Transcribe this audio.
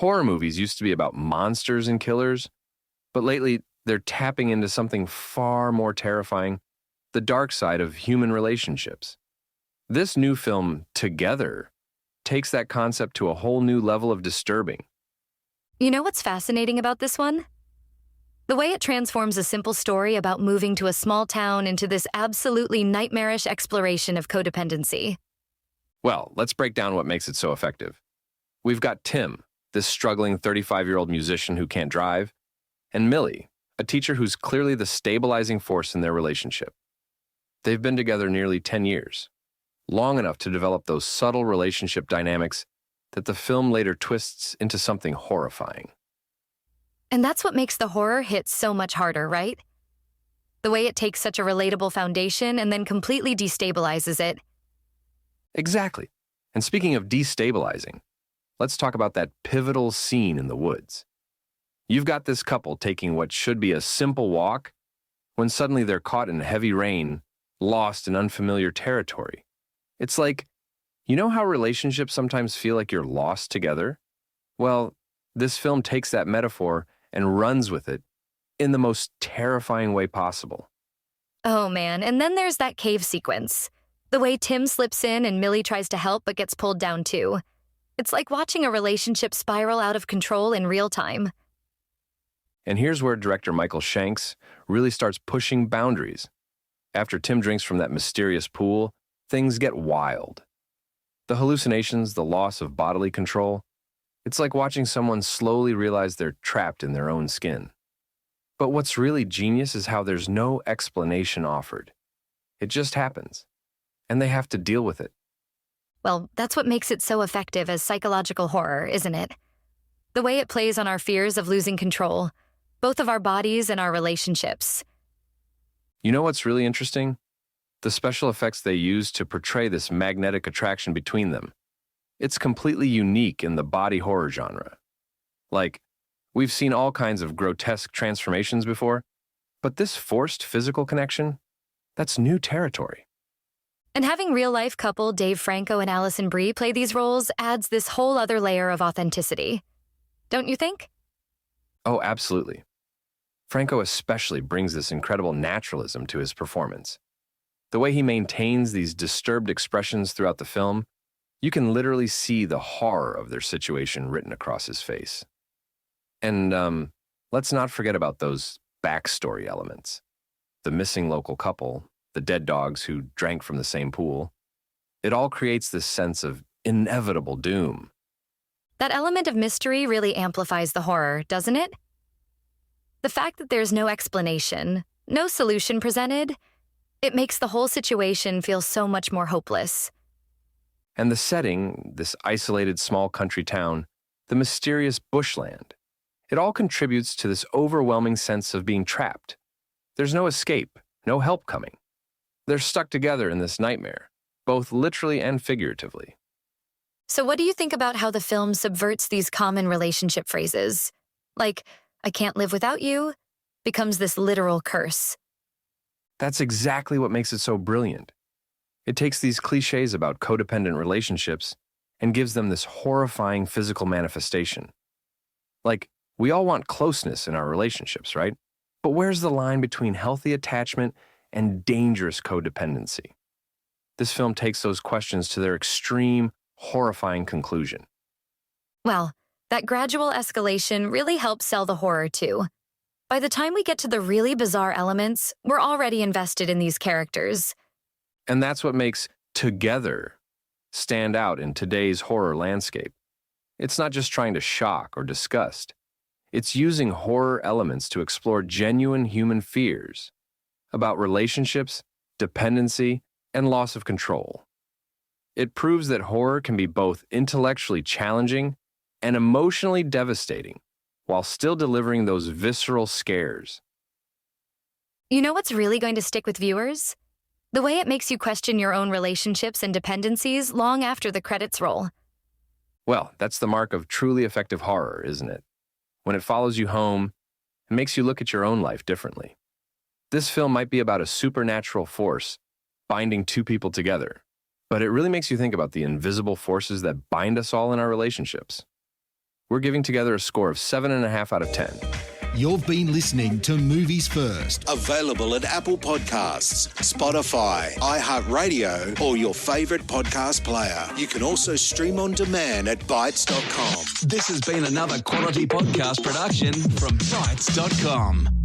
Horror movies used to be about monsters and killers, but lately they're tapping into something far more terrifying, the dark side of human relationships. This new film, Together, takes that concept to a whole new level of disturbing. You know what's fascinating about this one? The way it transforms a simple story about moving to a small town into this absolutely nightmarish exploration of codependency. Well, let's break down what makes it so effective. We've got Tim, this struggling 35-year-old musician who can't drive, and Millie, a teacher who's clearly the stabilizing force in their relationship. They've been together nearly 10 years, long enough to develop those subtle relationship dynamics that the film later twists into something horrifying. And that's what makes the horror hit so much harder, right? The way it takes such a relatable foundation and then completely destabilizes it. Exactly. And speaking of destabilizing, let's talk about that pivotal scene in the woods. You've got this couple taking what should be a simple walk when suddenly they're caught in heavy rain, lost in unfamiliar territory. It's like, you know how relationships sometimes feel like you're lost together? Well, this film takes that metaphor and runs with it in the most terrifying way possible. Oh man, and then there's that cave sequence. The way Tim slips in and Millie tries to help but gets pulled down too. It's like watching a relationship spiral out of control in real time. And here's where director Michael Shanks really starts pushing boundaries. After Tim drinks from that mysterious pool, things get wild. The hallucinations, the loss of bodily control, it's like watching someone slowly realize they're trapped in their own skin. But what's really genius is how there's no explanation offered. It just happens, and they have to deal with it. Well, that's what makes it so effective as psychological horror, isn't it? The way it plays on our fears of losing control, both of our bodies and our relationships. You know what's really interesting? The special effects they use to portray this magnetic attraction between them. It's completely unique in the body horror genre. Like, we've seen all kinds of grotesque transformations before, but this forced physical connection, that's new territory. And having real-life couple Dave Franco and Allison Brie play these roles adds this whole other layer of authenticity. Don't you think? Oh, absolutely. Franco especially brings this incredible naturalism to his performance. The way he maintains these disturbed expressions throughout the film, you can literally see the horror of their situation written across his face. And let's not forget about those backstory elements. The missing local couple, the dead dogs who drank from the same pool. It all creates this sense of inevitable doom. That element of mystery really amplifies the horror, doesn't it? The fact that there's no explanation, no solution presented, it makes the whole situation feel so much more hopeless. And the setting, this isolated small country town, the mysterious bushland, it all contributes to this overwhelming sense of being trapped. There's no escape, no help coming. They're stuck together in this nightmare, both literally and figuratively. So what do you think about how the film subverts these common relationship phrases? Like, I can't live without you, becomes this literal curse. That's exactly what makes it so brilliant. It takes these cliches about codependent relationships and gives them this horrifying physical manifestation. Like, we all want closeness in our relationships, right? But where's the line between healthy attachment and dangerous codependency? This film takes those questions to their extreme, horrifying conclusion. Well, that gradual escalation really helps sell the horror too. By the time we get to the really bizarre elements, we're already invested in these characters. And that's what makes Together stand out in today's horror landscape. It's not just trying to shock or disgust. It's using horror elements to explore genuine human fears about relationships, dependency, and loss of control. It proves that horror can be both intellectually challenging and emotionally devastating, while still delivering those visceral scares. You know what's really going to stick with viewers? The way it makes you question your own relationships and dependencies long after the credits roll. Well, that's the mark of truly effective horror, isn't it? When it follows you home, it makes you look at your own life differently. This film might be about a supernatural force binding two people together, but it really makes you think about the invisible forces that bind us all in our relationships. We're giving together a score of 7.5 out of 10. You've been listening to Movies First. Available at Apple Podcasts, Spotify, iHeartRadio, or your favourite podcast player. You can also stream on demand at Bytes.com. This has been another quality podcast production from Bytes.com.